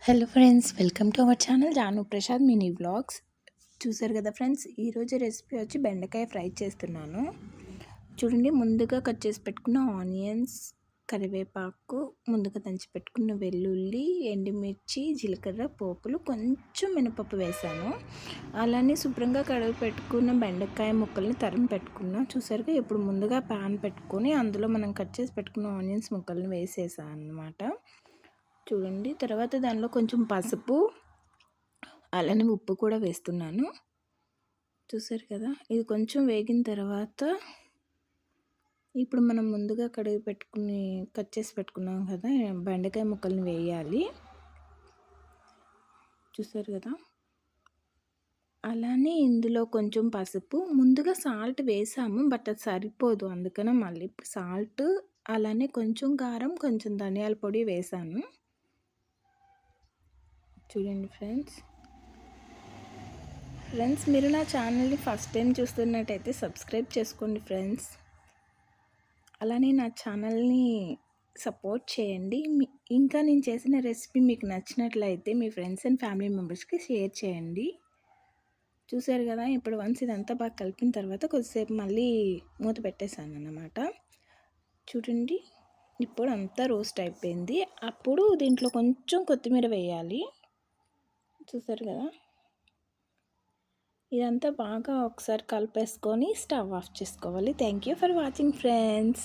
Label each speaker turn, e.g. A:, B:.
A: Hello friends, welcome to our channel Jaanu Prasad mini vlogs. చూసారు కదా friends, ఈరోజు రెసిపీ వచ్చి బెండకాయ ఫ్రై చేస్తున్నాను. చూడండి, ముందుగా కట్ చేసి పెట్టుకున్న ఆనియన్స్, కరివేపాకు, ముందుగా దంచి పెట్టుకున్న వెల్లుల్లి, ఎండుమిర్చి, జీలకర్ర, పోపులు, కొంచెం మినపప్పు వేసాను. అలానే శుభ్రంగా కడిగి పెట్టుకున్న బెండకాయ ముక్కల్ని తరిమి పెట్టుకున్నాను. చూసారుగా, ఇప్పుడు ముందుగా ప్యాన్ పెట్టుకొని అందులో మనం కట్ చేసి పెట్టుకున్న ఆనియన్స్ ముక్కల్ని వేసేసాను అన్నమాట. చూడండి, తర్వాత దానిలో కొంచెం పసుపు, అలానే ఉప్పు కూడా వేస్తున్నాను. చూసారు కదా, ఇది కొంచెం వేగిన తర్వాత ఇప్పుడు మనం ముందుగా కడిగి పెట్టుకుని కట్ చేసి పెట్టుకున్నాం కదా బెండకాయ ముక్కల్ని వేయాలి. చూసారు కదా, అలానే ఇందులో కొంచెం పసుపు, ముందుగా సాల్ట్ వేసాము బట్ అది సరిపోదు, అందుకనే మళ్ళీ ఇప్పుడు సాల్ట్, అలానే కొంచెం కారం, కొంచెం ధనియాల పొడి వేసాను. చూడండి ఫ్రెండ్స్, మీరు నా ఛానల్ని ఫస్ట్ టైం చూస్తున్నట్టయితే సబ్స్క్రైబ్ చేసుకోండి ఫ్రెండ్స్. అలానే నా ఛానల్ని సపోర్ట్ చేయండి. ఇంకా నేను చేసిన రెసిపీ మీకు నచ్చినట్లయితే మీ ఫ్రెండ్స్ అండ్ ఫ్యామిలీ మెంబర్స్కి షేర్ చేయండి. చూసారు కదా, ఇప్పుడు వన్స్ ఇదంతా బాగా కలిపిన తర్వాత కొద్దిసేపు మళ్ళీ మూత పెట్టేశాను అన్నమాట. చూడండి, ఇప్పుడు అంతా రోస్ట్ అయిపోయింది. అప్పుడు దీంట్లో కొంచెం కొత్తిమీర వేయాలి. చూసారు కదా, ఇదంతా బాగా ఒకసారి కలిపేసుకొని స్టవ్ ఆఫ్ చేసుకోవాలి. Thank you for watching friends.